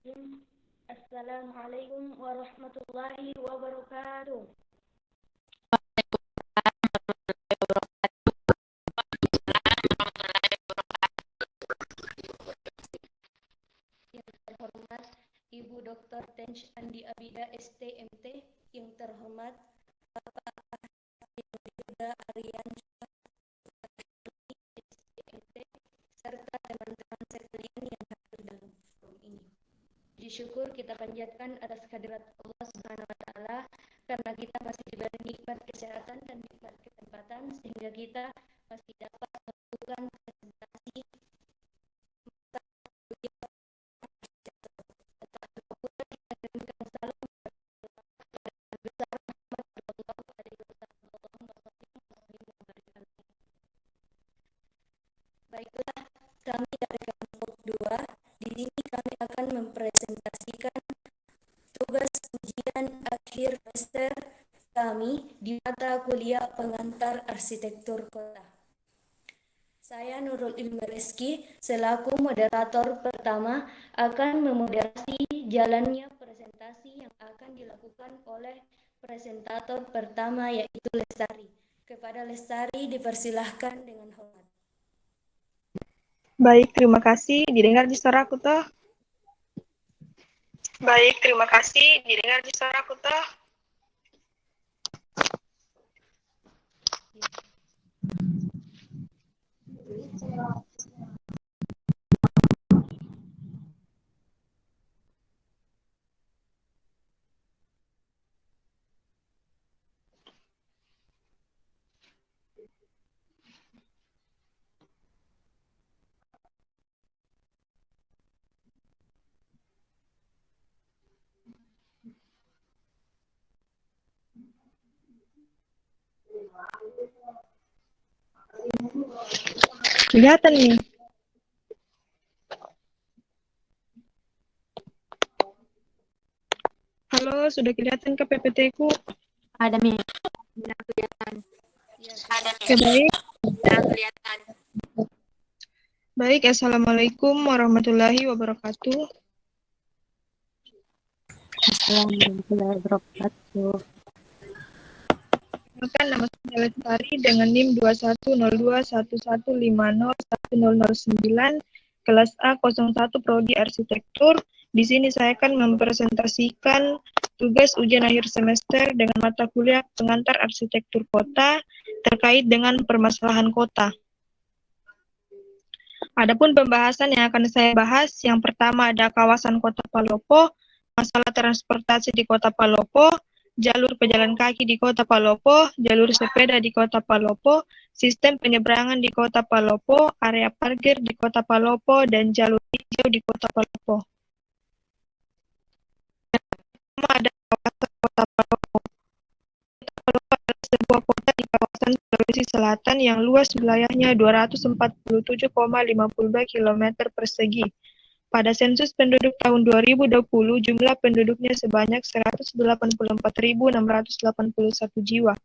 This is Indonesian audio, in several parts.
Assalamualaikum warahmatullahi wabarakatuh. Yang terhormat Ibu Dr. Tench Andi Abida STMT, yang terhormat Bapak Yoga Aryan STMT, serta teman-teman sekalian yang hadir dalam forum ini. Puji syukur kita panjatkan atas kehadirat Allah Subhanahu wa taala karena kita masih diberi nikmat kesehatan dan nikmat kesempatan sehingga kita masih dapat melakukan presentasi Baiklah, kami dari kelompok 2 di sini kami akan mempresentasikan tugas ujian akhir semester kami di mata kuliah pengantar arsitektur kota. Saya Nurul Ilmi Reski selaku moderator pertama akan memoderasi jalannya presentasi yang akan dilakukan oleh presentator pertama yaitu Lestari. Kepada Lestari dipersilahkan dengan hormat. Baik, terima kasih. Didengar di suaraku toh? Baik, terima kasih. Didengar di suaraku toh? Kelihatan nih. Halo, sudah kelihatan ke PPT-ku? Ada nih, sudah kelihatan. Oke, baik. Sudah kelihatan. Baik, Assalamualaikum warahmatullahi wabarakatuh. Assalamualaikum warahmatullahi wabarakatuh. Nama saya Lestari dengan NIM 210211501009, kelas A 01 Prodi Arsitektur. Di sini saya akan mempresentasikan tugas ujian akhir semester dengan mata kuliah pengantar arsitektur kota terkait dengan permasalahan kota. Adapun pembahasan yang akan saya bahas, yang pertama ada kawasan Kota Palopo, masalah transportasi di Kota Palopo, jalur pejalan kaki di Kota Palopo, jalur sepeda di Kota Palopo, sistem penyeberangan di Kota Palopo, area parkir di Kota Palopo, dan jalur hijau di Kota Palopo. Yang pertama ada kawasan Kota Palopo. Kota Palopo adalah sebuah kota di kawasan Sulawesi Selatan yang luas wilayahnya 247,52 km persegi. Pada sensus penduduk tahun 2020, jumlah penduduknya sebanyak 184.681 jiwa.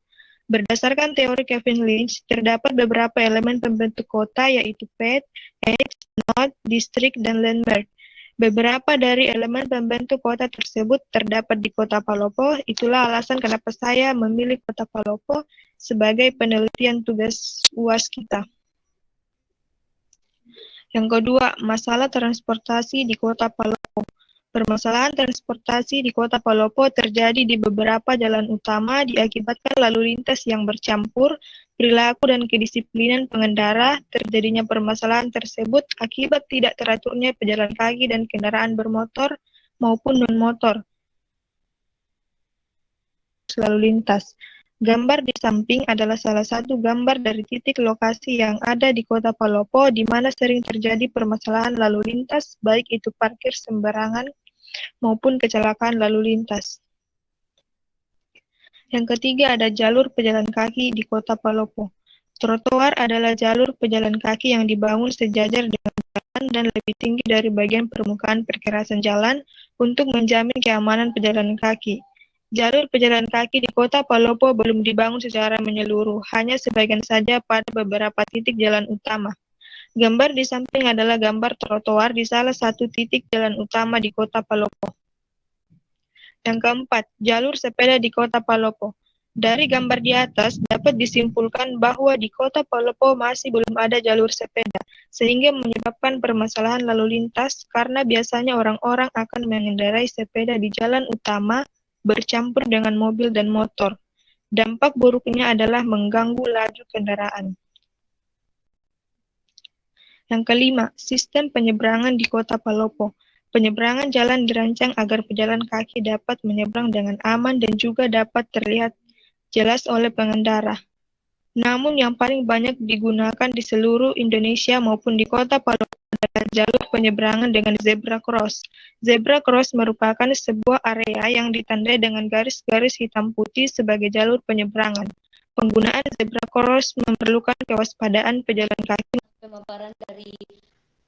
Berdasarkan teori Kevin Lynch, terdapat beberapa elemen pembentuk kota yaitu pet, edge, node, distrik, dan landmark. Beberapa dari elemen pembentuk kota tersebut terdapat di Kota Palopo. Itulah alasan kenapa saya memilih Kota Palopo sebagai penelitian tugas UAS kita. Yang kedua, masalah transportasi di Kota Palopo. Permasalahan transportasi di Kota Palopo terjadi di beberapa jalan utama diakibatkan lalu lintas yang bercampur, perilaku dan kedisiplinan pengendara. Terjadinya permasalahan tersebut akibat tidak teraturnya pejalan kaki dan kendaraan bermotor maupun non-motor lalu lintas. Gambar di samping adalah salah satu gambar dari titik lokasi yang ada di Kota Palopo di mana sering terjadi permasalahan lalu lintas, baik itu parkir sembarangan maupun kecelakaan lalu lintas. Yang ketiga ada jalur pejalan kaki di Kota Palopo. Trotoar adalah jalur pejalan kaki yang dibangun sejajar dengan jalan dan lebih tinggi dari bagian permukaan perkerasan jalan untuk menjamin keamanan pejalan kaki. Jalur pejalan kaki di Kota Palopo belum dibangun secara menyeluruh, hanya sebagian saja pada beberapa titik jalan utama. Gambar di samping adalah gambar trotoar di salah satu titik jalan utama di Kota Palopo. Yang keempat, jalur sepeda di Kota Palopo. Dari gambar di atas dapat disimpulkan bahwa di Kota Palopo masih belum ada jalur sepeda, sehingga menyebabkan permasalahan lalu lintas karena biasanya orang-orang akan mengendarai sepeda di jalan utama bercampur dengan mobil dan motor. Dampak buruknya adalah mengganggu laju kendaraan. Yang kelima, sistem penyeberangan di Kota Palopo. Penyeberangan jalan dirancang agar pejalan kaki dapat menyeberang dengan aman dan juga dapat terlihat jelas oleh pengendara. Namun yang paling banyak digunakan di seluruh Indonesia maupun di Kota Palopo adalah jalur penyeberangan dengan zebra cross. Zebra cross merupakan sebuah area yang ditandai dengan garis-garis hitam putih sebagai jalur penyeberangan. Penggunaan zebra cross memerlukan kewaspadaan pejalan kaki. Pemaparan dari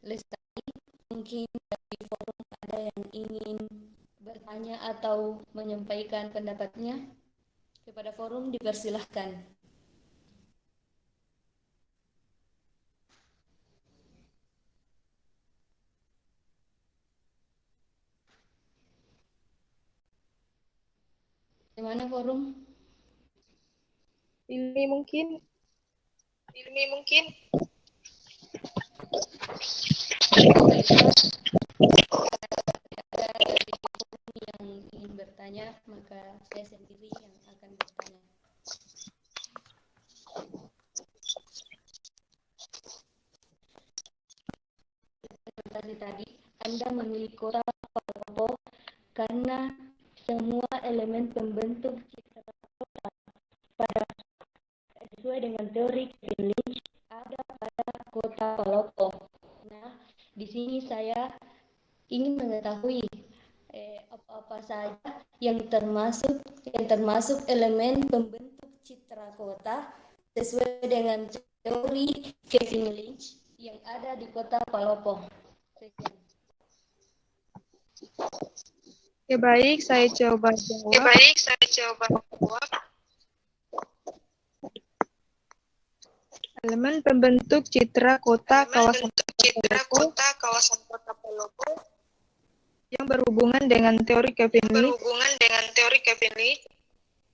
Lestari, mungkin dari forum ada yang ingin bertanya atau menyampaikan pendapatnya kepada forum, dipersilahkan. Bagaimana forum? Ini mungkin Ada dari forum yang ingin bertanya, maka saya sendiri yang akan bertanya. Seperti tadi, Anda memilih Kota Palopo karena semua elemen pembentuk citra kota pada sesuai dengan teori Kevin Lynch ada pada Kota Palopo. Nah, di sini saya ingin mengetahui apa-apa saja yang termasuk elemen pembentuk citra kota sesuai dengan teori Kevin Lynch yang ada di Kota Palopo. Sekian. Oke, baik, saya coba jawab. Elemen pembentuk citra kota kawasan Kota Palopo yang berhubungan dengan teori Kevin Lynch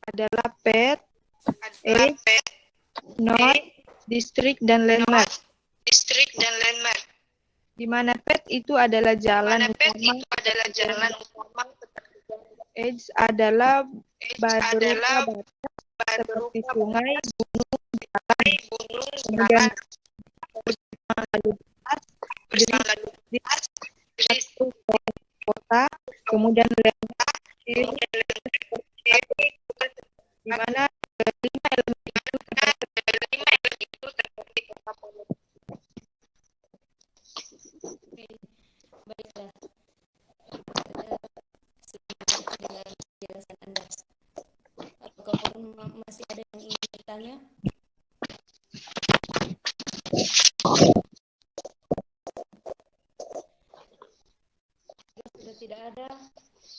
adalah pet, age, node, district, dan landmark. Di mana pet itu adalah jalan utama, age adalah berupa batas seperti sungai, kemudian lalu lintas, kota, kemudian landmark, di mana lima elemen itu terdapat di Kota Palopo. Oke, baiklah. Setuju dengan penjelasan Anda. Apakah forum masih ada yang ingin bertanya? Jika sudah tidak ada,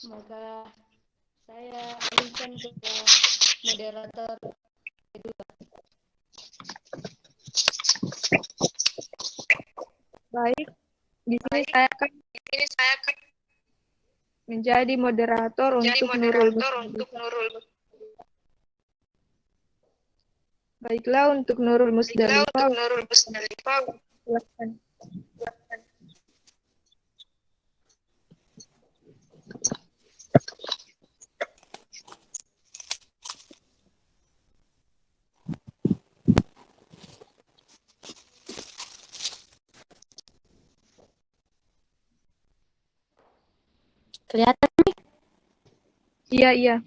maka saya alihkan ke moderator kedua. Baik, di sini saya akan menjadi moderator untuk Nurul Musdalifah. Baiklah, untuk Nurul Musdalifah, silakan. Kelihatan? Iya.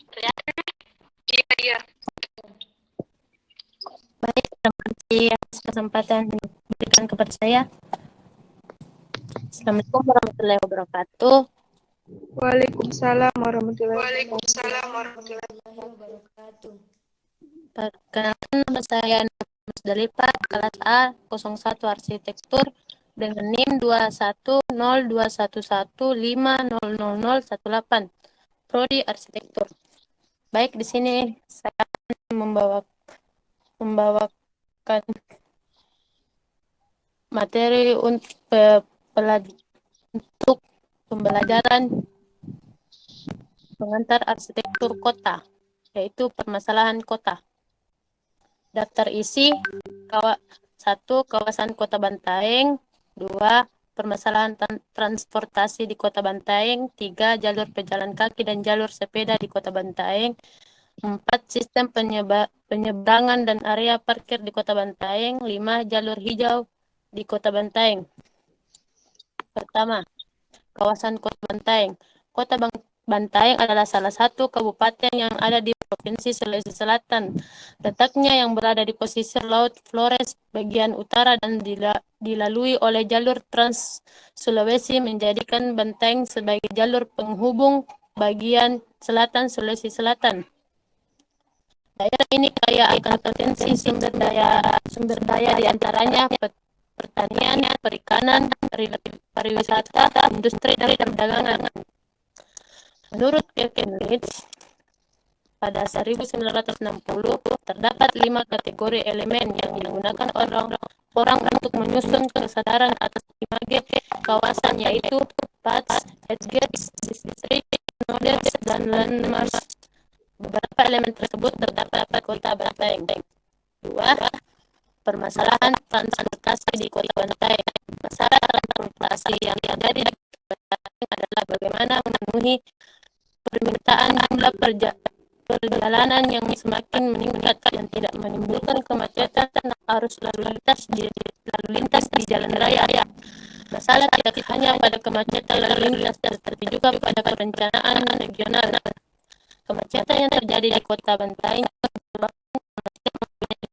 Baik, terima kasih atas kesempatan yang diberikan kepada saya. Assalamualaikum warahmatullahi wabarakatuh. Waalaikumsalam warahmatullahi wabarakatuh. Perkenalkan, nama saya Musdalifah, kelas A 01 Arsitektur dengan NIM 2102115000018, Prodi Arsitektur. Baik, di sini saya akan membawakan materi untuk pembelajaran pengantar arsitektur kota, yaitu permasalahan kota. Daftar isi, 1. Kawasan Kota Bantaeng. 2. Permasalahan transportasi di Kota Bantaeng. 3. Jalur pejalan kaki dan jalur sepeda di Kota Bantaeng. 4. Sistem penyeberangan dan area parkir di Kota Bantaeng. 5. Jalur hijau di Kota Bantaeng. Pertama, kawasan Kota Bantaeng. Kota Bantaeng adalah salah satu kabupaten yang ada di Provinsi Sulawesi Selatan. Letaknya yang berada di pesisir Laut Flores bagian utara dan dilalui oleh jalur Trans Sulawesi menjadikan Bantaeng sebagai jalur penghubung bagian selatan Sulawesi Selatan. Daerah ini kaya akan potensi sumber daya diantaranya pertanian, perikanan, pariwisata, industri, dan perdagangan. Menurut Kirkenwitz, pada 1960 terdapat 5 kategori elemen yang digunakan orang untuk menyusun kesadaran atas 5G kawasan, yaitu paths, edge gates, district, nodes, dan landmarks. Beberapa elemen tersebut terdapat pada Kota Bantaeng. 2. Permasalahan transportasi di Kota Bantaeng. Masalah transportasi yang terjadi di Kota Bantaeng adalah bagaimana memenuhi permintaan jumlah perjalanan yang semakin meningkat dan tidak menimbulkan kemacetan arus lalu lintas di jalan raya. Masalah tidak hanya pada kemacetan lalu lintas, tetapi juga pada perencanaan regional. Kemacetan yang terjadi di Kota Bantaeng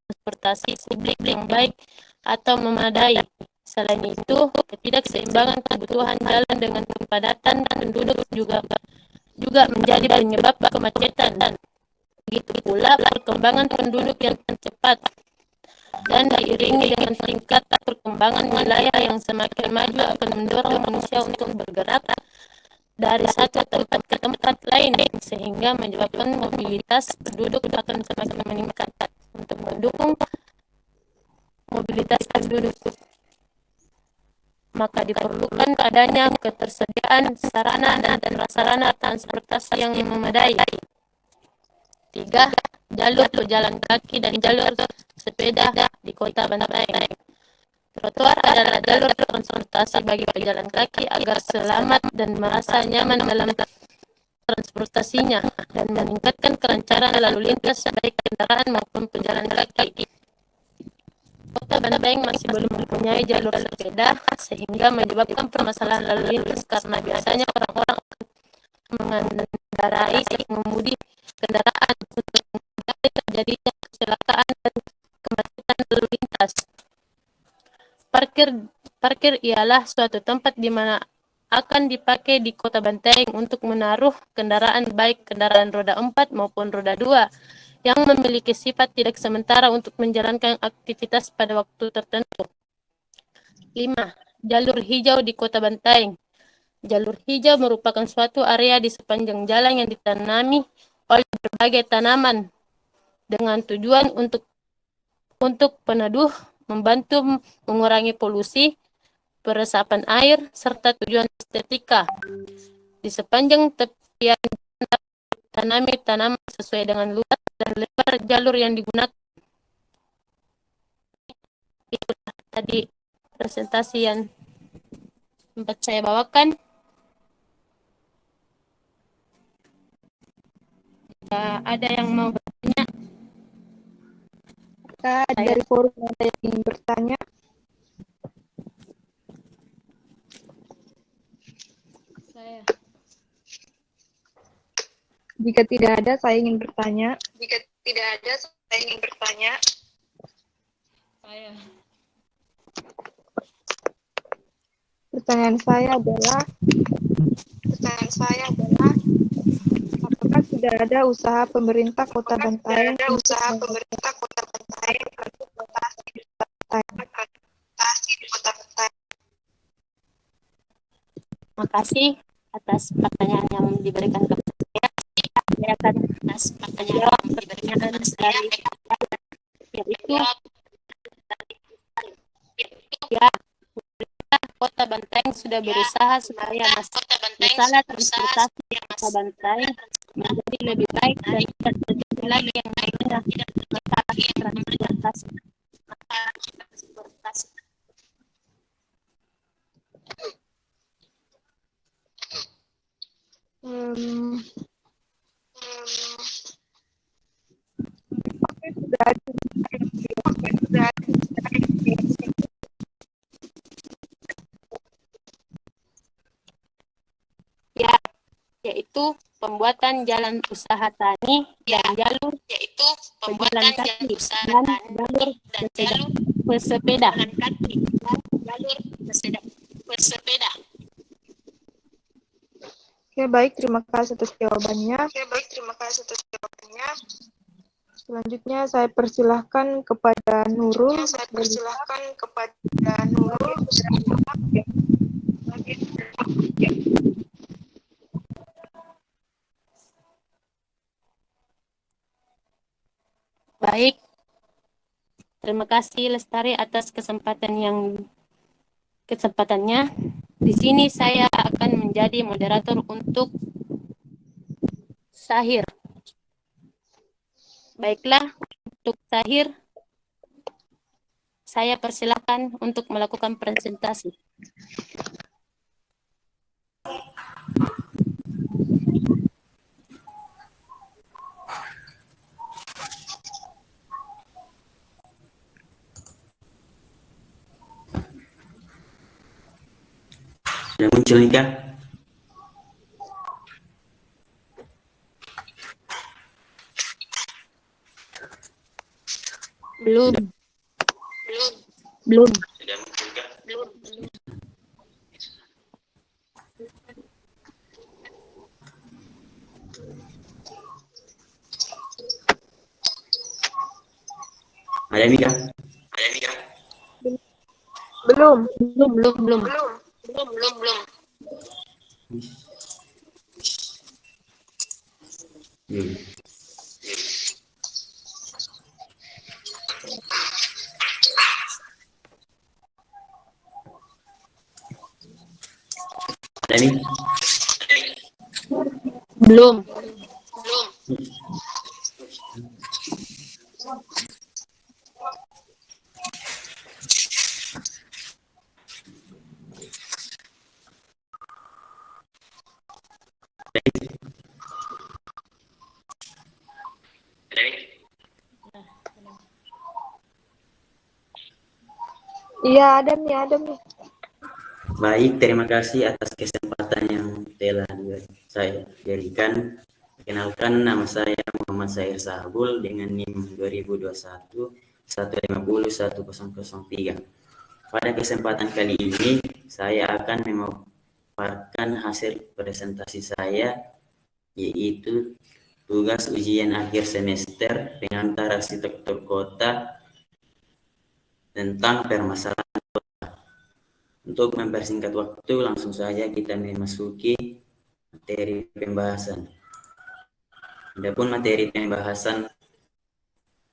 transportasi publik yang baik atau memadai. Selain itu, ketidakseimbangan kebutuhan jalan dengan kepadatan penduduk juga menjadi penyebab kemacetan. Begitu pula perkembangan penduduk yang cepat dan diiringi dengan tingkat perkembangan wilayah yang semakin maju akan mendorong manusia untuk bergerak dari satu tempat ke tempat lain, sehingga menyebabkan mobilitas penduduk akan semakin meningkat. Untuk mendukung mobilitas penduduk, maka diperlukan adanya ketersediaan sarana dan prasarana transportasi yang memadai. 3. Jalur pejalan kaki dan jalur sepeda di Kota Bantaeng. Trotoar adalah jalur transportasi bagi pejalan kaki agar selamat dan merasa nyaman dalam transportasinya dan meningkatkan kelancaran lalu lintas baik kendaraan maupun pejalan kaki. Kota Bantaeng masih belum mempunyai jalur sepeda, sehingga menyebabkan permasalahan lalu lintas karena biasanya orang-orang mengendarai mengemudi kendaraan untuk menghindari terjadinya kecelakaan dan kemacetan lalu lintas. Parkir ialah suatu tempat di mana akan dipakai di Kota Bantaeng untuk menaruh kendaraan, baik kendaraan roda 4 maupun roda 2 yang memiliki sifat tidak sementara untuk menjalankan aktivitas pada waktu tertentu. 5. Jalur hijau di Kota Bantaeng. Jalur hijau merupakan suatu area di sepanjang jalan yang ditanami oleh berbagai tanaman dengan tujuan untuk peneduh, membantu mengurangi polusi, peresapan air, serta tujuan estetika. Di sepanjang tepian tanami tanaman sesuai dengan luas dan lebar jalur yang digunakan. Itulah tadi presentasi yang sempat saya bawakan. Ada yang mau bertanya? Apakah dari forum ada yang ingin bertanya? Saya. Jika tidak ada, saya ingin bertanya. Saya. Pertanyaan saya adalah, apakah sudah ada usaha pemerintah Kota Bantaeng untuk Makasih atas pertanyaan yang diberikan kepada saya. Saya akan menjawab pertanyaan dari yaitu ya, Kota Bantaeng sudah berusaha supaya masalah transportasi di Kota Bantaeng menjadi lebih baik dan tidak terjadi lagi yang namanya masalah transportasi. Hmm, sudah Ya, yaitu pembuatan jalan usaha tani dan jalur pejalan kaki dan jalur pesepeda. Oke, baik. Terima kasih atas jawabannya. Selanjutnya saya persilahkan kepada Nurul. Baik, terima kasih Lestari atas kesempatannya. Di sini saya akan menjadi moderator untuk Sahir. Baiklah, untuk Sahir, saya persilakan untuk melakukan presentasi. Sudah muncul nih, Kak? Belum. Sudah muncul, Kak? Ada nih, Kak? Belum. Ada nih? Belum. Iya, ada nih. Baik, terima kasih atas kesempatan yang telah saya berikan. Perkenalkan, nama saya Muhammad Sair Sahbul dengan NIM 2021 150 1003. Pada kesempatan kali ini, saya akan memaparkan hasil presentasi saya, yaitu tugas ujian akhir semester pengantar arsitektur kota tentang permasalahan. Untuk mempersingkat waktu, langsung saja kita memasuki materi pembahasan. Adapun materi pembahasan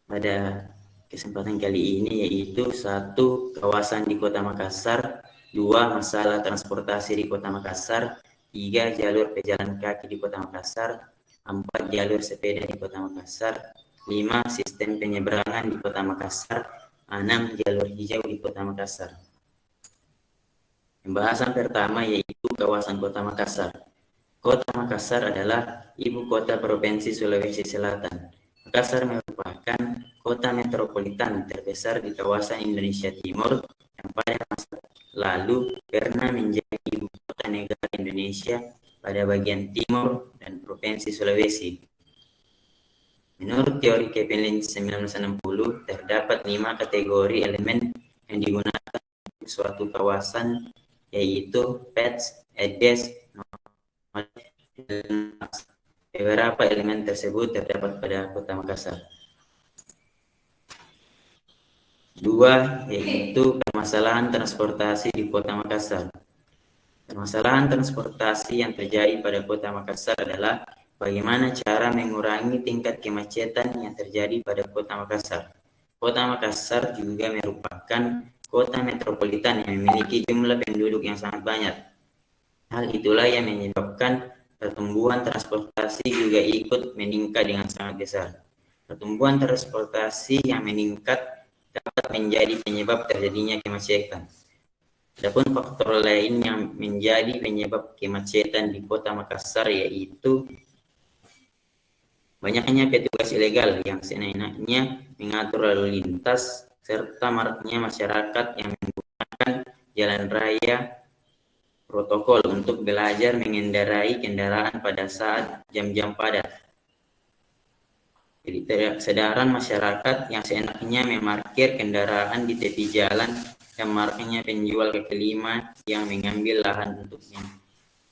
pada kesempatan kali ini yaitu 1. Kawasan di Kota Makassar, 2. Masalah transportasi di Kota Makassar, 3. Jalur pejalan kaki di Kota Makassar, 4. Jalur sepeda di Kota Makassar, 5. Sistem penyeberangan di Kota Makassar, 6. Jalur hijau di Kota Makassar. Pembahasan pertama yaitu kawasan Kota Makassar. Kota Makassar adalah ibu kota Provinsi Sulawesi Selatan. Makassar merupakan kota metropolitan terbesar di kawasan Indonesia Timur yang pada masa lalu pernah menjadi ibu kota negara Indonesia pada bagian timur dan Provinsi Sulawesi. Menurut teori Kepelin 1960, terdapat 5 kategori elemen yang digunakan untuk suatu kawasan, yaitu PETS, EDES, beberapa elemen tersebut terdapat pada Kota Makassar. 2. Yaitu permasalahan transportasi di Kota Makassar. Permasalahan transportasi yang terjadi pada Kota Makassar adalah bagaimana cara mengurangi tingkat kemacetan yang terjadi pada Kota Makassar. Kota Makassar juga merupakan kota metropolitan yang memiliki jumlah penduduk yang sangat banyak. Hal itulah yang menyebabkan pertumbuhan transportasi juga ikut meningkat dengan sangat besar. Pertumbuhan transportasi yang meningkat dapat menjadi penyebab terjadinya kemacetan. Adapun faktor lain yang menjadi penyebab kemacetan di Kota Makassar yaitu banyaknya petugas ilegal yang seenaknya mengatur lalu lintas serta maraknya masyarakat yang menggunakan jalan raya protokol untuk belajar mengendarai kendaraan pada saat jam-jam padat. Jadi kesadaran masyarakat yang seenaknya memarkir kendaraan di tepi jalan dan maraknya penjual kaki lima yang mengambil lahan untuk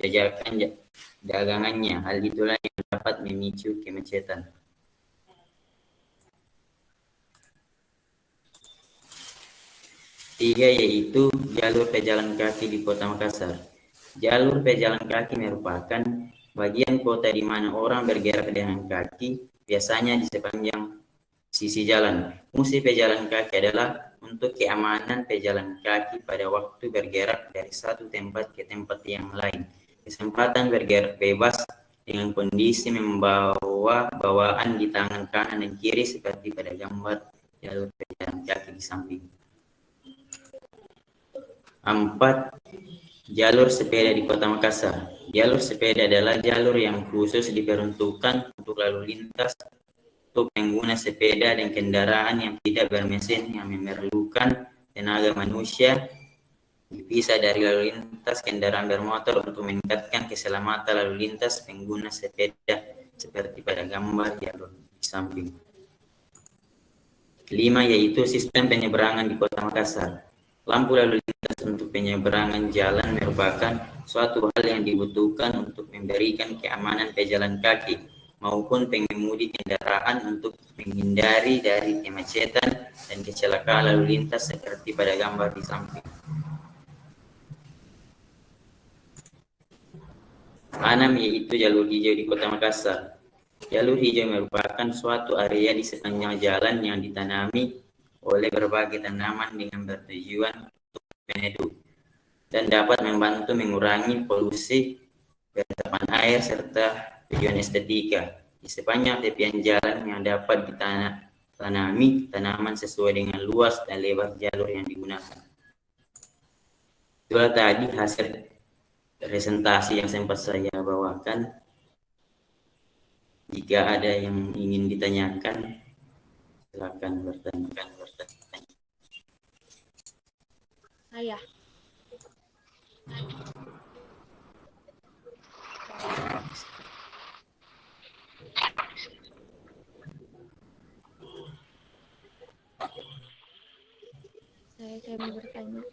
menjajakan dagangannya. Hal itulah yang dapat memicu kemacetan. Tiga yaitu jalur pejalan kaki di Kota Makassar. Jalur pejalan kaki merupakan bagian kota di mana orang bergerak dengan kaki, biasanya di sepanjang sisi jalan. Fungsi pejalan kaki adalah untuk keamanan pejalan kaki pada waktu bergerak dari satu tempat ke tempat yang lain. Kesempatan bergerak bebas dengan kondisi membawa bawaan di tangan kanan dan kiri seperti pada gambar jalur pejalan kaki di samping. 4. Jalur sepeda di Kota Makassar. Jalur sepeda adalah jalur yang khusus diperuntukkan untuk lalu lintas untuk pengguna sepeda dan kendaraan yang tidak bermesin yang memerlukan tenaga manusia, dipisah dari lalu lintas kendaraan bermotor untuk meningkatkan keselamatan lalu lintas pengguna sepeda seperti pada gambar jalur di samping. 5 yaitu sistem penyeberangan di Kota Makassar. Lampu lalu lintas untuk penyeberangan jalan merupakan suatu hal yang dibutuhkan untuk memberikan keamanan pejalan kaki maupun pengemudi kendaraan untuk menghindari dari kemacetan dan kecelakaan lalu lintas seperti pada gambar di samping. 6 yaitu jalur hijau di Kota Makassar. Jalur hijau merupakan suatu area di sepanjang jalan yang ditanami oleh berbagai tanaman dengan bertujuan untuk peneduh dan dapat membantu mengurangi polusi resapan air serta tujuan estetika. Di sepanjang tepian jalan yang dapat ditanami tanaman sesuai dengan luas dan lebar jalur yang digunakan. Itulah tadi hasil presentasi yang sempat saya bawakan. Jika ada yang ingin ditanyakan, silakan bertanya. Ayah. Saya mau bertanya.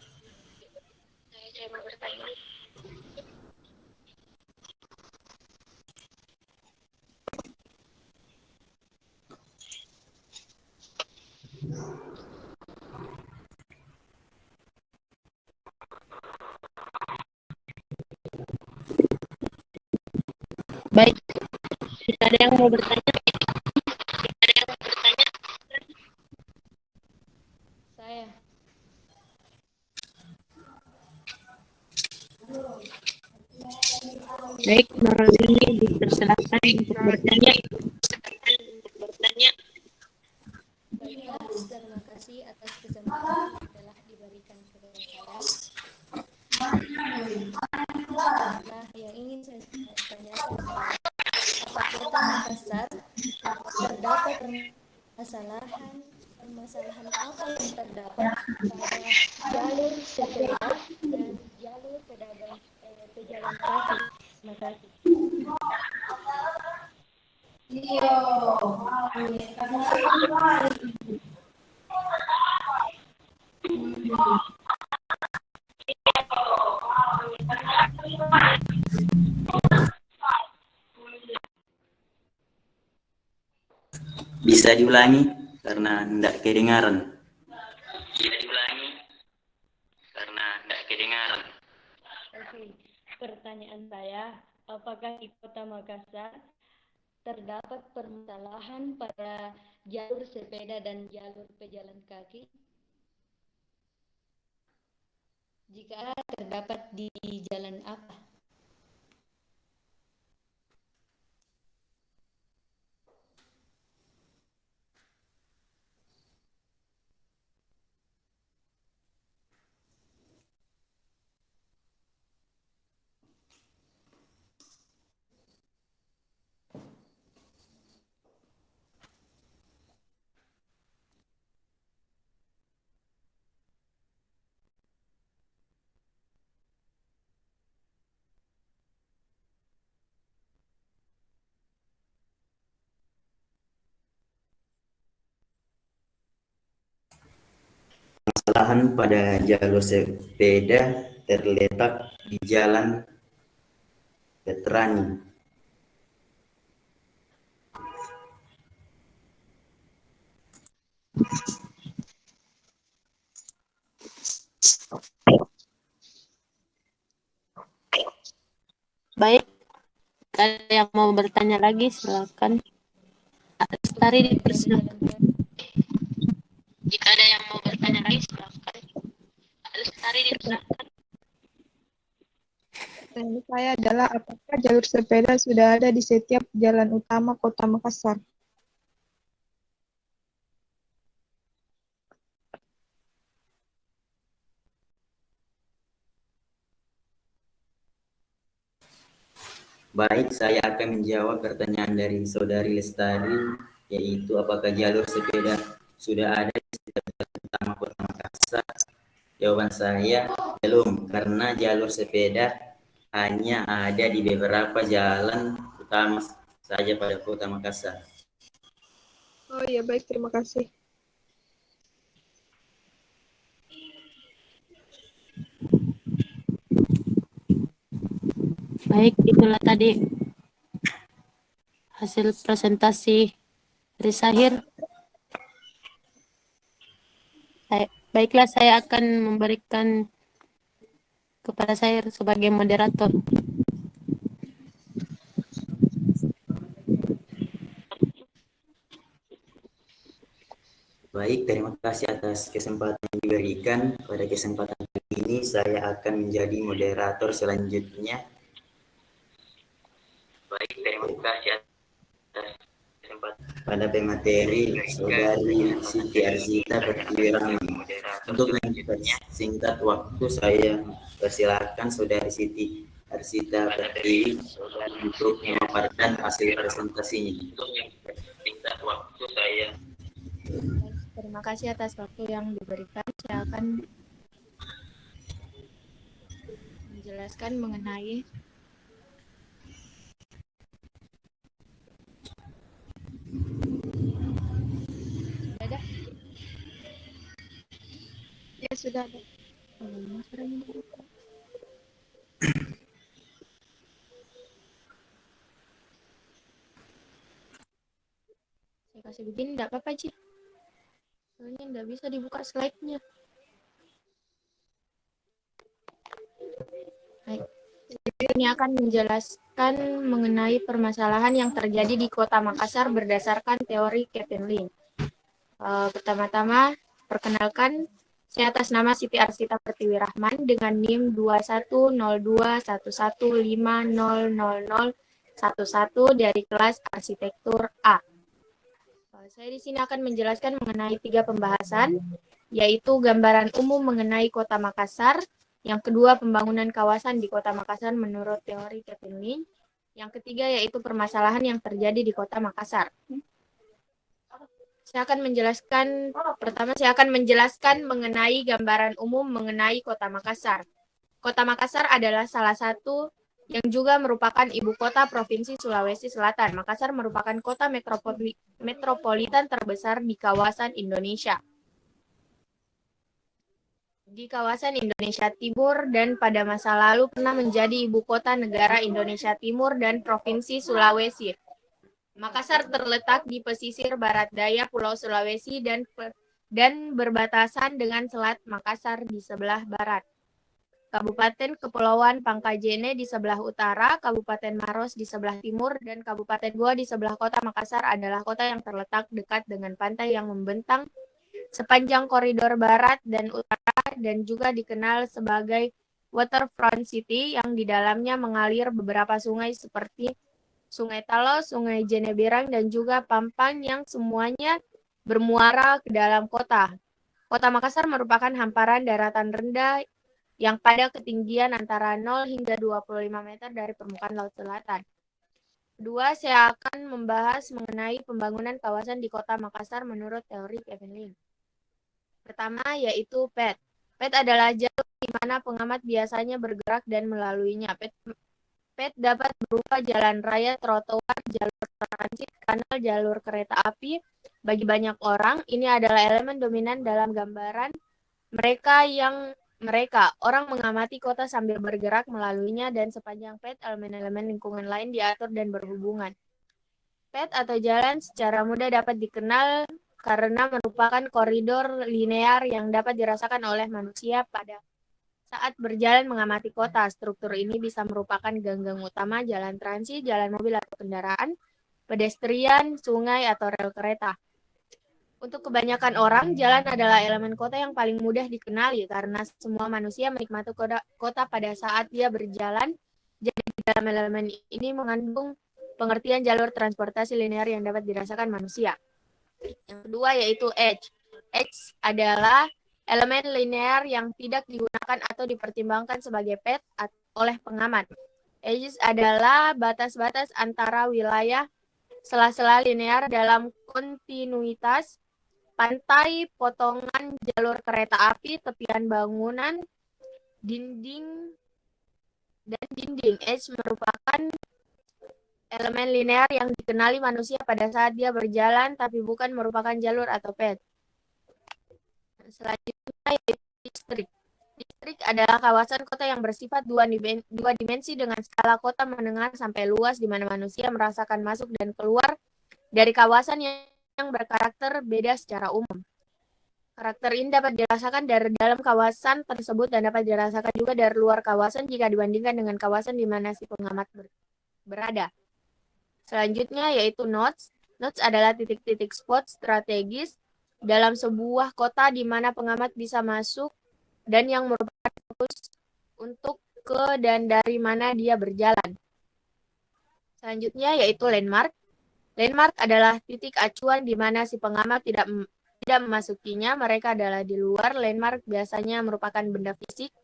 Baik, jika ada yang mau bertanya, Saya. baik, narasumber dipersilakan untuk bertanya. Baiklah, terima kasih atas kesempatan yang telah diberikan kepada saya. Nah, yang ingin saya tanyakan adalah apakah Kota Makassar terdapat permasalahan apa yang terdapat pada jalur sepeda dan jalur pejalan kaki. Terima kasih. Bisa diulangi karena tidak kedengaran. Oke, pertanyaan saya, apakah di Kota Makassar terdapat permasalahan pada jalur sepeda dan jalur pejalan kaki? Jika terdapat di jalan apa? Permasalahan pada jalur sepeda terletak di Jalan Veterani. Baik, ada yang mau bertanya lagi, silakan. Lestari dipersilakan. Jika ada yang mau bertanya lagi, silakan. Lestari dipersilakan. Pertanyaan saya adalah apakah jalur sepeda sudah ada di setiap jalan utama Kota Makassar? Baik, saya akan menjawab pertanyaan dari Saudari Lestari, yaitu apakah jalur sepeda sudah ada di setiap jalan utama Kota Makassar? Jawaban saya belum, karena jalur sepeda hanya ada di beberapa jalan utama saja pada Kota Makassar. Oh iya, baik, terima kasih. Baik, itulah tadi hasil presentasi dari Sahir. Baiklah, saya akan memberikan kepada Sahir sebagai moderator. Baik, terima kasih atas kesempatan yang diberikan. Pada kesempatan kali ini saya akan menjadi moderator selanjutnya. Baik, terima kasih atas kesempatan. Pada pemateri Saudari Siti Arzita Pertiwi. Untuk singkat waktu, saya persilakan Saudari Siti Arzita Pertiwi untuk memaparkan hasil presentasinya. Singkat waktu saya. Terima kasih atas waktu yang diberikan. Saya akan menjelaskan mengenai ada. Ya, sudah ada. Saya kasih begini, enggak apa-apa, Ci. Soalnya enggak bisa dibuka slide-nya. Baik. Ini akan menjelaskan mengenai permasalahan yang terjadi di Kota Makassar berdasarkan teori Kevin Lin. Pertama-tama, perkenalkan, saya atas nama Siti Arsita Pertiwi Rahman dengan NIM 210211500011 dari kelas Arsitektur A. Saya di sini akan menjelaskan mengenai 3 pembahasan, yaitu gambaran umum mengenai Kota Makassar, yang kedua pembangunan kawasan di Kota Makassar menurut teori Kevin Lin, yang ketiga yaitu permasalahan yang terjadi di Kota Makassar. Pertama saya akan menjelaskan mengenai gambaran umum mengenai Kota Makassar. Kota Makassar adalah salah satu yang juga merupakan ibu kota Provinsi Sulawesi Selatan. Makassar merupakan kota metropolitan terbesar di kawasan Indonesia. Di kawasan Indonesia Timur dan pada masa lalu pernah menjadi ibu kota negara Indonesia Timur dan Provinsi Sulawesi. Makassar terletak di pesisir barat daya Pulau Sulawesi dan berbatasan dengan Selat Makassar di sebelah barat. Kabupaten Kepulauan Pangkajene di sebelah utara, Kabupaten Maros di sebelah timur, dan Kabupaten Goa di sebelah kota Makassar adalah kota yang terletak dekat dengan pantai yang membentang sepanjang koridor barat dan utara dan juga dikenal sebagai waterfront city yang di dalamnya mengalir beberapa sungai seperti Sungai Talos, Sungai Jeneberang, dan juga Pampang yang semuanya bermuara ke dalam kota. Kota Makassar merupakan hamparan daratan rendah yang pada ketinggian antara 0 hingga 25 meter dari permukaan Laut Selatan. Kedua, saya akan membahas mengenai pembangunan kawasan di Kota Makassar menurut teori Kevin Lin. Pertama, yaitu PET. PET adalah jalur di mana pengamat biasanya bergerak dan melaluinya. PET dapat berupa jalan raya, trotoar, jalur transit, kanal, jalur kereta api. Bagi banyak orang, ini adalah elemen dominan dalam gambaran orang mengamati kota sambil bergerak melaluinya, dan sepanjang PET, elemen-elemen lingkungan lain diatur dan berhubungan. PET atau jalan secara mudah dapat dikenal karena merupakan koridor linear yang dapat dirasakan oleh manusia pada saat berjalan mengamati kota. Struktur ini bisa merupakan gang-gang utama, jalan transit, jalan mobil atau kendaraan, pedestrian, sungai, atau rel kereta. Untuk kebanyakan orang, jalan adalah elemen kota yang paling mudah dikenali karena semua manusia menikmati kota pada saat dia berjalan. Jadi di dalam elemen ini mengandung pengertian jalur transportasi linear yang dapat dirasakan manusia. Yang kedua yaitu edge. Edge adalah elemen linear yang tidak digunakan atau dipertimbangkan sebagai PET oleh pengamat. Edges adalah batas-batas antara wilayah sela-sela linear dalam kontinuitas, pantai, potongan jalur kereta api, tepian bangunan, dinding, dan dinding. Edge merupakan elemen linear yang dikenali manusia pada saat dia berjalan, tapi bukan merupakan jalur atau PET. Selanjutnya yaitu distrik. Distrik adalah kawasan kota yang bersifat dua dimensi dengan skala kota menengah sampai luas, di mana manusia merasakan masuk dan keluar dari kawasan yang berkarakter beda secara umum. Karakter ini dapat dirasakan dari dalam kawasan tersebut dan dapat dirasakan juga dari luar kawasan jika dibandingkan dengan kawasan di mana si pengamat berada. Selanjutnya yaitu nodes. Nodes adalah titik-titik spot strategis dalam sebuah kota di mana pengamat bisa masuk dan yang merupakan fokus untuk ke dan dari mana dia berjalan. Selanjutnya yaitu landmark. Landmark adalah titik acuan di mana si pengamat tidak memasukinya, mereka adalah di luar. Landmark biasanya merupakan benda fisik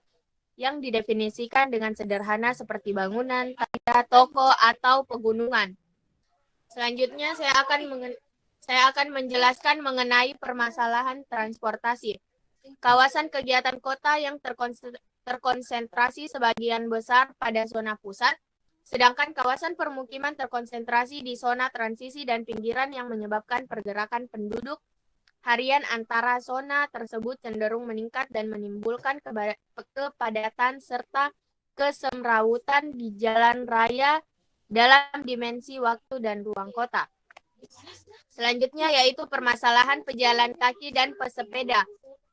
yang didefinisikan dengan sederhana seperti bangunan, tanda, toko, atau pegunungan. Selanjutnya saya akan menjelaskan mengenai permasalahan transportasi. Kawasan kegiatan kota yang terkonsentrasi sebagian besar pada zona pusat, sedangkan kawasan permukiman terkonsentrasi di zona transisi dan pinggiran yang menyebabkan pergerakan penduduk harian antara zona tersebut cenderung meningkat dan menimbulkan kepadatan serta kesemrawutan di jalan raya dalam dimensi waktu dan ruang kota. Selanjutnya yaitu permasalahan pejalan kaki dan pesepeda.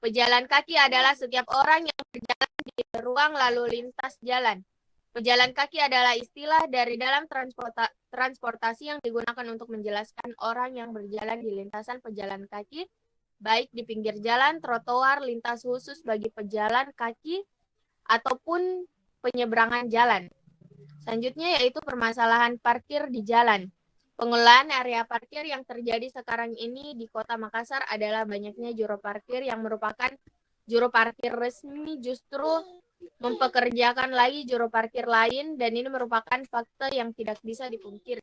Pejalan kaki adalah setiap orang yang berjalan di ruang lalu lintas jalan. Pejalan kaki adalah istilah dari dalam transportasi yang digunakan untuk menjelaskan orang yang berjalan di lintasan pejalan kaki, baik di pinggir jalan, trotoar, lintas khusus bagi pejalan kaki, ataupun penyeberangan jalan. Selanjutnya yaitu permasalahan parkir di jalan. Pengelolaan area parkir yang terjadi sekarang ini di Kota Makassar adalah banyaknya juru parkir yang merupakan juru parkir resmi justru mempekerjakan lagi juru parkir lain, dan ini merupakan fakta yang tidak bisa dipungkiri.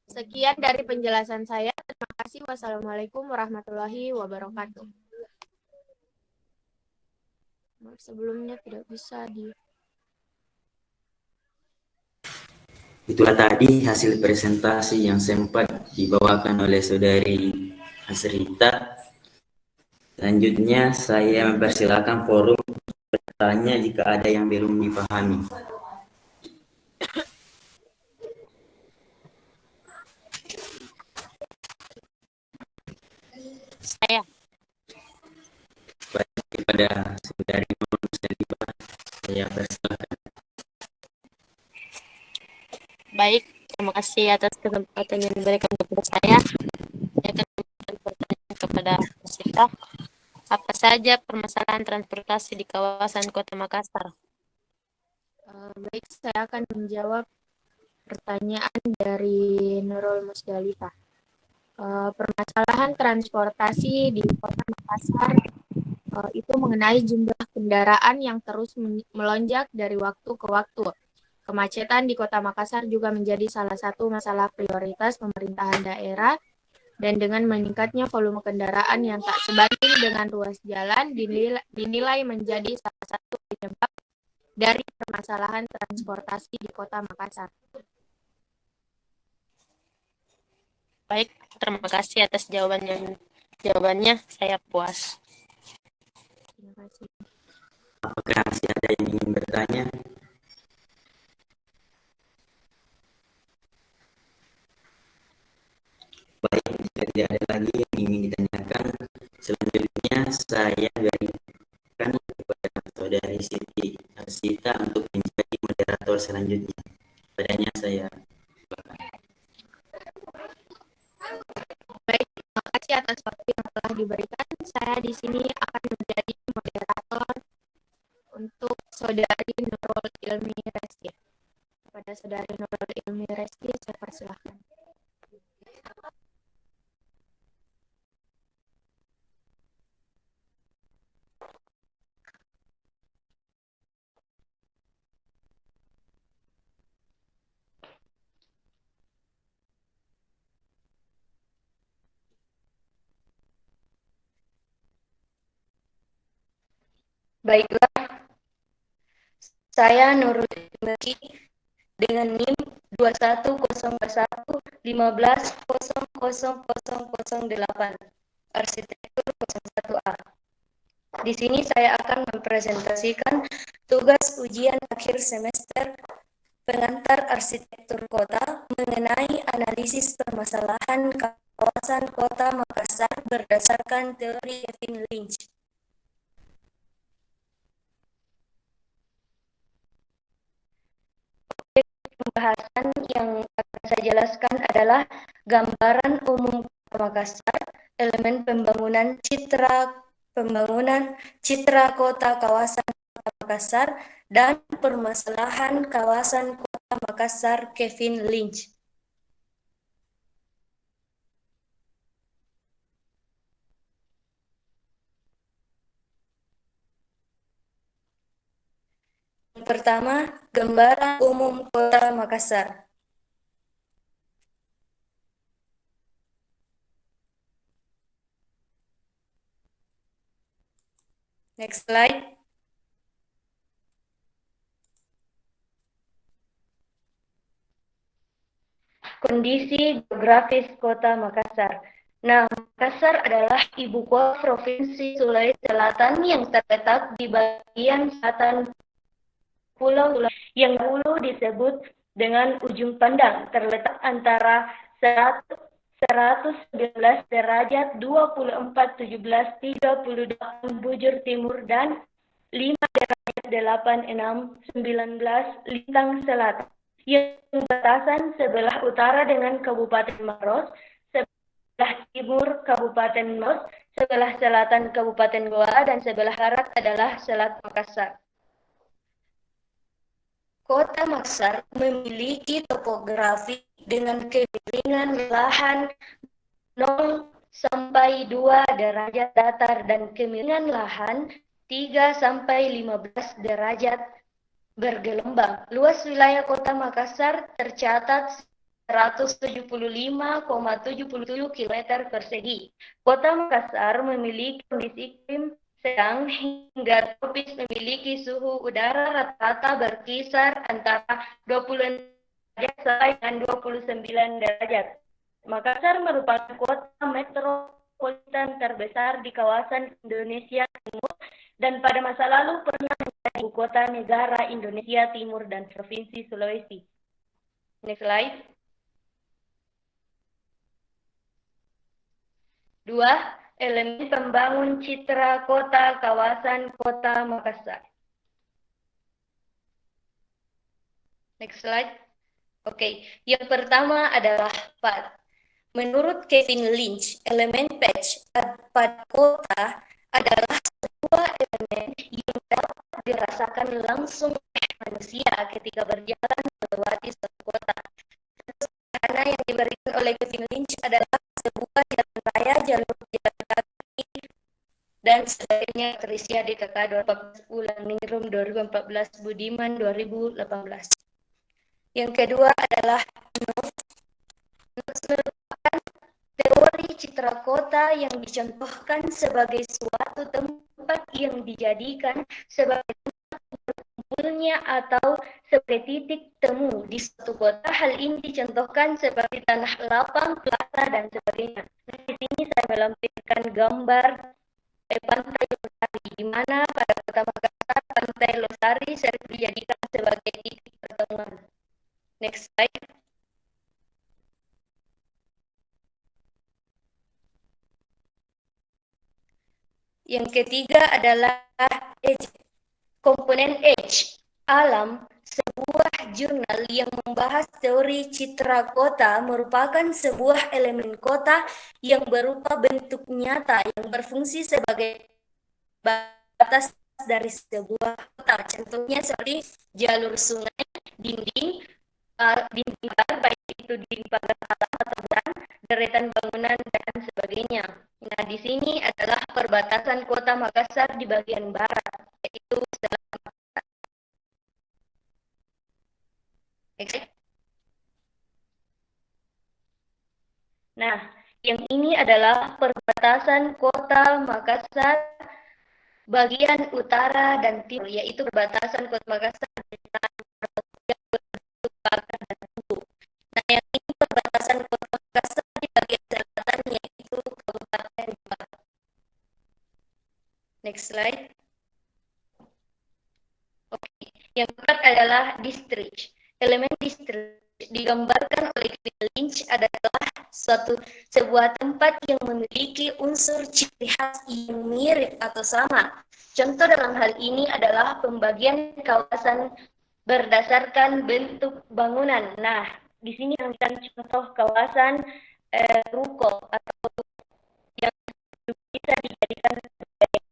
Sekian dari penjelasan saya. Terima kasih. Wassalamualaikum warahmatullahi wabarakatuh. Sebelumnya tidak bisa di... Itulah tadi hasil presentasi yang sempat dibawakan oleh saudari Asrita. Selanjutnya saya mempersilakan forum bertanya jika ada yang belum dipahami. Saya. Baik, kepada saudari Nurselifah, saya persilakan. Baik, terima kasih atas kesempatan yang diberikan kepada saya. Saya akan memberikan pertanyaan kepada Sita. Apa saja permasalahan transportasi di kawasan Kota Makassar? Baik, saya akan menjawab pertanyaan dari Nurul Musdalifah. Permasalahan transportasi di Kota Makassar itu mengenai jumlah kendaraan yang terus melonjak dari waktu ke waktu. Kemacetan di Kota Makassar juga menjadi salah satu masalah prioritas pemerintahan daerah, dan dengan meningkatnya volume kendaraan yang tak sebanding dengan ruas jalan dinilai menjadi salah satu penyebab dari permasalahan transportasi di Kota Makassar. Baik, terima kasih atas jawabannya. Saya puas. Terima kasih. Apakah masih ada yang ingin bertanya? Baik, jika tidak ada lagi yang ingin ditanyakan, selanjutnya saya berikan kepada Saudari Siti Arsita untuk menjadi moderator selanjutnya. Padanya saya silakan. Baik, terima kasih atas waktu yang telah diberikan. Saya di sini akan menjadi moderator untuk Saudari Nurul Ilmi Reski. Kepada Saudari Nurul Ilmi Reski, saya persilahkan. Baiklah, saya Nurul Ilmi dengan NIM 210115000008, arsitektur 01A. Di sini saya akan mempresentasikan tugas ujian akhir semester pengantar arsitektur kota mengenai analisis permasalahan kawasan Kota Makassar berdasarkan teori Kevin Lynch. Pembahasan yang akan saya jelaskan adalah gambaran umum Kota Makassar, elemen pembangunan citra kota kawasan Kota Makassar, dan permasalahan kawasan Kota Makassar Kevin Lynch. Yang pertama, gambaran umum Kota Makassar. Next slide. Kondisi geografis Kota Makassar. Nah, Makassar adalah ibu kota Provinsi Sulawesi Selatan yang terletak di bagian selatan pulau yang dulu disebut dengan Ujung Pandang, terletak antara 119 derajat 24 17 38 bujur timur dan 5 derajat 86 19 lintang selatan, yang batasan sebelah utara dengan Kabupaten Maros, sebelah timur Kabupaten Maros, sebelah selatan Kabupaten Goa, dan sebelah barat adalah Selat Makassar. Kota Makassar memiliki topografi dengan kemiringan lahan 0 sampai 2 derajat datar dan kemiringan lahan 3 sampai 15 derajat bergelombang. Luas wilayah Kota Makassar tercatat 175,77 km persegi. Kota Makassar memiliki kondisi iklim sedang hingga tropis, memiliki suhu udara rata-rata berkisar antara 20 derajat sampai dengan 29 derajat. Makassar merupakan kota metropolitan terbesar di kawasan Indonesia Timur dan pada masa lalu pernah menjadi ibu kota negara Indonesia Timur dan Provinsi Sulawesi. Next slide. 2. Elemen pembangun citra kota kawasan Kota Makassar. Next slide. Oke, yang pertama adalah pad. Menurut Kevin Lynch, elemen patch pada kota adalah sebuah elemen yang dapat dirasakan langsung oleh manusia ketika berjalan melewati suatu kota. Karena yang diberikan oleh Kevin Lynch adalah sebuah jalan raya, jalur jalan kaki, dan sebagainya terisi DKK 2014 Ulang Ningrum 2014 Budiman 2018. Yang kedua adalah merupakan teori citra kota yang dicontohkan sebagai suatu tempat yang dijadikan sebagai kumpulnya atau sebagai titik temu di suatu kota. Hal ini dicontohkan seperti tanah lapang, plaza, dan sebagainya. Nah, di sini saya melampirkan gambar Pantai Losari, di mana pada kota Makassar, Pantai Losari sering dijadikan sebagai titik pertemuan. Next slide. Yang ketiga adalah komponen H, alam. Sebuah jurnal yang membahas teori citra kota merupakan sebuah elemen kota yang berupa bentuk nyata yang berfungsi sebagai batas dari sebuah kota. Contohnya seperti jalur sungai, dinding bar, baik itu dinding pagar alam atau dan deretan bangunan dan sebagainya. Nah, di sini adalah perbatasan kota Makassar di bagian barat, yaitu Nah, yang ini adalah perbatasan kota Makassar bagian utara dan timur, yaitu perbatasan kota Makassar dengan berbentuk pagar dan tugu. Nah, yang ini perbatasan kota Makassar di bagian selatan, yaitu Kabupaten Jepara. Next slide. Oke, yang keempat adalah distrik. Elemen distrik digambarkan oleh Kevin Lynch adalah sebuah tempat yang memiliki unsur ciri khas yang mirip atau sama. Contoh dalam hal ini adalah pembagian kawasan berdasarkan bentuk bangunan. Nah, di sini akan contoh kawasan ruko atau yang bisa dijadikan sebagai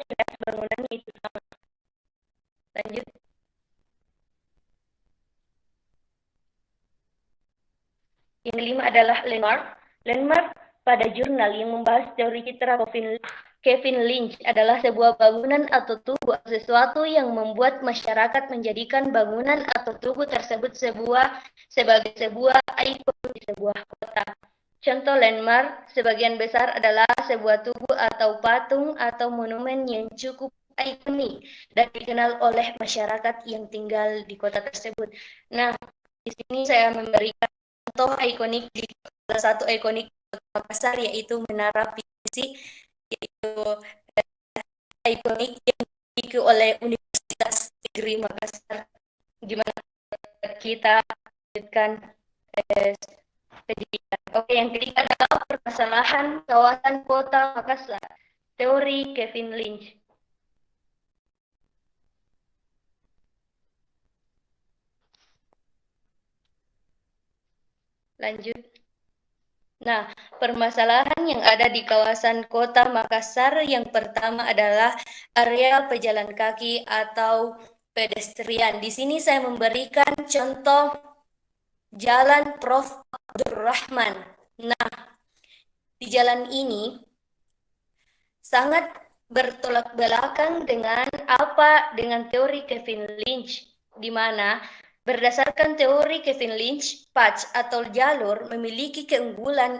jelas bangunannya itu sama. Lanjut. Yang kelima adalah landmark. Landmark pada jurnal yang membahas teori citra Kevin Lynch adalah sebuah bangunan atau tugu, sesuatu yang membuat masyarakat menjadikan bangunan atau tugu tersebut sebagai sebuah ikon di sebuah kota. Contoh landmark sebagian besar adalah sebuah tugu atau patung atau monumen yang cukup ikonik dan dikenal oleh masyarakat yang tinggal di kota tersebut. Nah, di sini saya memberikan contoh ikonik di salah satu ikonik Makassar, yaitu Menara Pisi, yaitu ikonik yang dimiliki oleh Universitas Negeri Makassar. Gimana kita lanjutkan pendidikan? Oke, yang ketiga adalah permasalahan kawasan kota Makassar, teori Kevin Lynch. Lanjut. Nah, permasalahan yang ada di kawasan kota Makassar yang pertama adalah area pejalan kaki atau pedestrian. Di sini saya memberikan contoh Jalan Prof. Abdurrahman. Nah, di jalan ini sangat bertolak belakang dengan teori Kevin Lynch, di mana berdasarkan teori Kevin Lynch, patch atau jalur memiliki keunggulan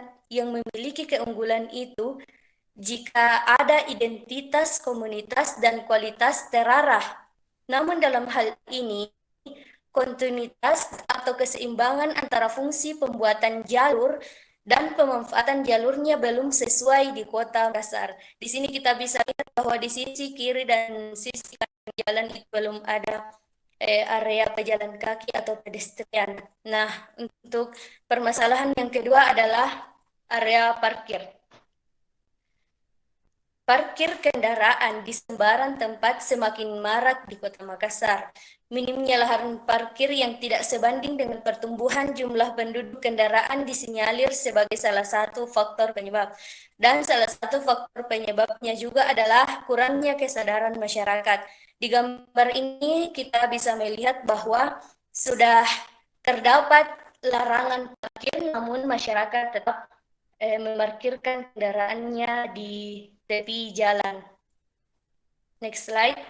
itu jika ada identitas komunitas dan kualitas terarah. Namun dalam hal ini, kontinuitas atau keseimbangan antara fungsi pembuatan jalur dan pemanfaatan jalurnya belum sesuai di kota Makassar. Di sini kita bisa lihat bahwa di sisi kiri dan sisi kanan jalan itu belum ada area pejalan kaki atau pedestrian. Nah, untuk permasalahan yang kedua adalah area parkir. Parkir kendaraan di sembarang tempat semakin marak di Kota Makassar. Minimnya lahan parkir yang tidak sebanding dengan pertumbuhan jumlah penduduk kendaraan disinyalir sebagai salah satu faktor penyebab. Dan salah satu faktor penyebabnya juga adalah kurangnya kesadaran masyarakat. Di gambar ini kita bisa melihat bahwa sudah terdapat larangan parkir, namun masyarakat tetap memarkirkan kendaraannya di tepi jalan. Next slide.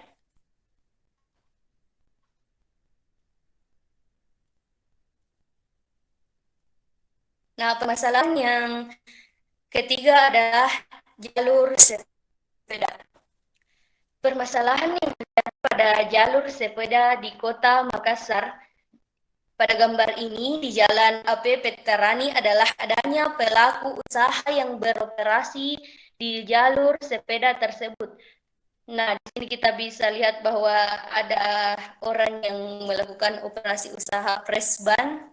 Nah, permasalahan yang ketiga adalah jalur sepeda. Permasalahan yang ada pada jalur sepeda di Kota Makassar pada gambar ini di Jalan AP Petarani adalah adanya pelaku usaha yang beroperasi di jalur sepeda tersebut. Nah, di sini kita bisa lihat bahwa ada orang yang melakukan operasi usaha press ban.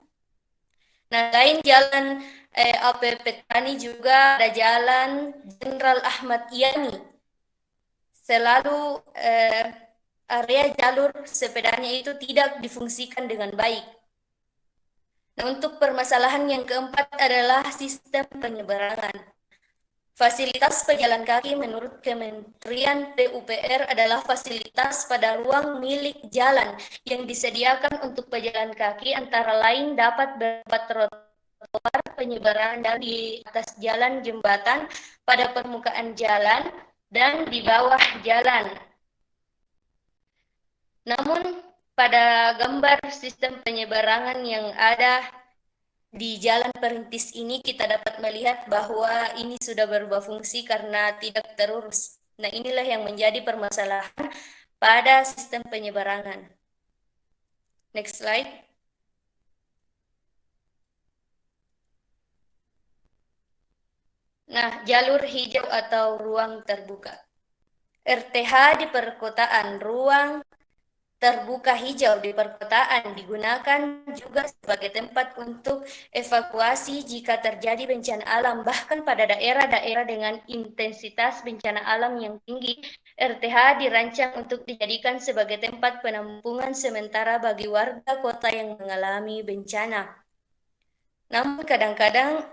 Nah, lain jalan AP Petarani juga ada Jalan Jenderal Ahmad Yani. Selalu area jalur sepedanya itu tidak difungsikan dengan baik. Nah, untuk permasalahan yang keempat adalah sistem penyeberangan. Fasilitas pejalan kaki menurut Kementerian PUPR adalah fasilitas pada ruang milik jalan yang disediakan untuk pejalan kaki antara lain dapat berupa trotoar, penyeberangan di atas jalan jembatan, pada permukaan jalan, dan di bawah jalan. Namun, pada gambar sistem penyeberangan yang ada di jalan perintis ini kita dapat melihat bahwa ini sudah berubah fungsi karena tidak terurus. Nah, inilah yang menjadi permasalahan pada sistem penyeberangan. Next slide. Nah, jalur hijau atau ruang terbuka. RTH di perkotaan, ruang terbuka hijau di perkotaan digunakan juga sebagai tempat untuk evakuasi jika terjadi bencana alam. Bahkan pada daerah-daerah dengan intensitas bencana alam yang tinggi, RTH dirancang untuk dijadikan sebagai tempat penampungan sementara bagi warga kota yang mengalami bencana. Namun kadang-kadang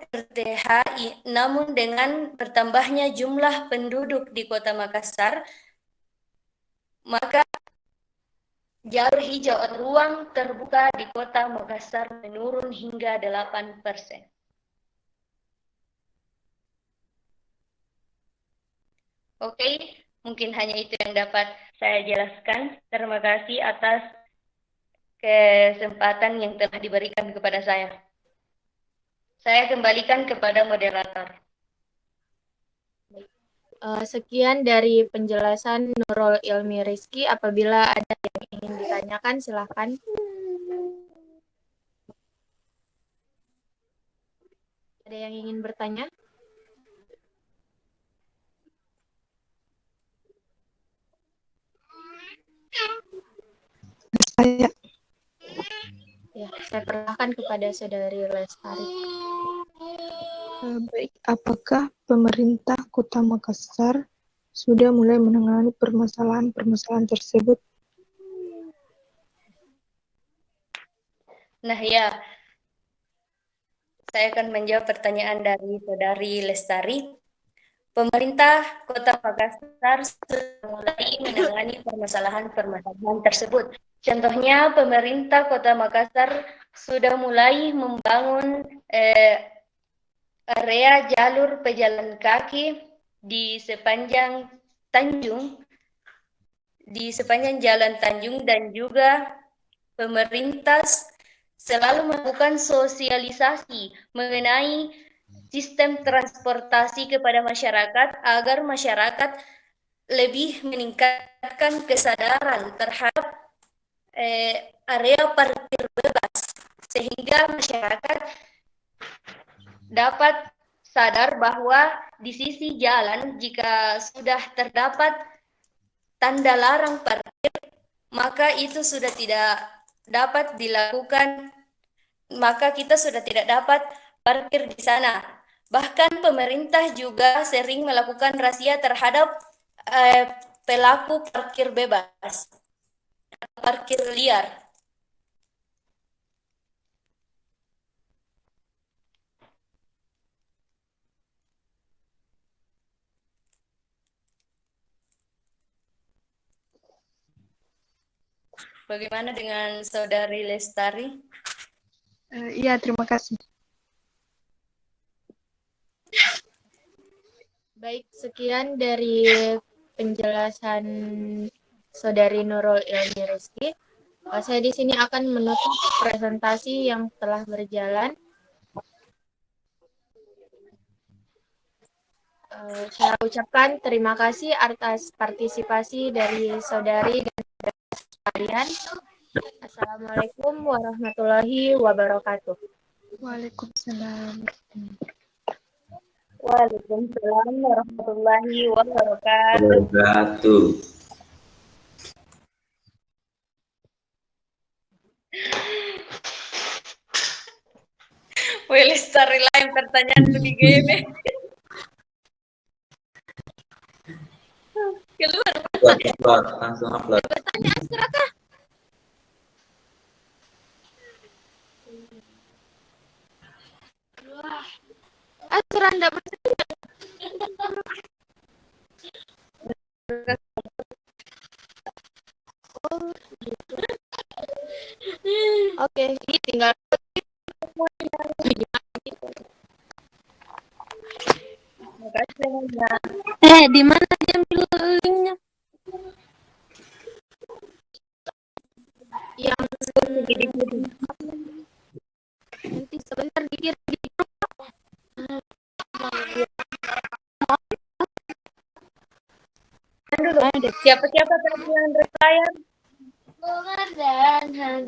namun dengan bertambahnya jumlah penduduk di Kota Makassar, maka jalur hijau atau ruang terbuka di Kota Makassar menurun hingga 8%. Oke, mungkin hanya itu yang dapat saya jelaskan. Terima kasih atas kesempatan yang telah diberikan kepada saya. Saya kembalikan kepada moderator. Sekian dari penjelasan Nurul Ilmi Rizky. Apabila ada yang ingin ditanyakan, silakan. Ada yang ingin bertanya? Saya Ya, saya persilahkan kepada Saudari Lestari. baik, apakah pemerintah Kota Makassar sudah mulai menangani permasalahan-permasalahan tersebut? Nah ya, saya akan menjawab pertanyaan dari Saudari Lestari. Pemerintah Kota Makassar sudah mulai menangani permasalahan-permasalahan tersebut. Contohnya, pemerintah Kota Makassar sudah mulai membangun area jalur pejalan kaki di sepanjang Jalan Tanjung, dan juga pemerintah selalu melakukan sosialisasi mengenai sistem transportasi kepada masyarakat agar masyarakat lebih meningkatkan kesadaran terhadap area parkir bebas, sehingga masyarakat dapat sadar bahwa di sisi jalan jika sudah terdapat tanda larang parkir, maka itu sudah tidak dapat dilakukan, maka kita sudah tidak dapat parkir di sana. Bahkan pemerintah juga sering melakukan razia terhadap pelaku parkir bebas, parkir liar. Bagaimana dengan Saudari Lestari? Iya, terima kasih. Baik, sekian dari penjelasan Saudari Nurul Ilmi Rizky. Saya di sini akan menutup presentasi yang telah berjalan. Saya ucapkan terima kasih atas partisipasi dari saudari dan sekalian. Assalamualaikum warahmatullahi wabarakatuh. Waalaikumsalam. Waalaikumsalam warahmatullahi wabarakatuh. Wabarakatuh. Lestari lain pertanyaan di game. Keluar. Upload, langsung upload. Pertanyaan silakan. Aturan tidak bertanya. Oh, gitu. Oke, ini tinggal Di mana dia ambil linknya? yang nanti sebentar dikirim di grup. Siapa-siapa tadi yang bertanya? Bukan dan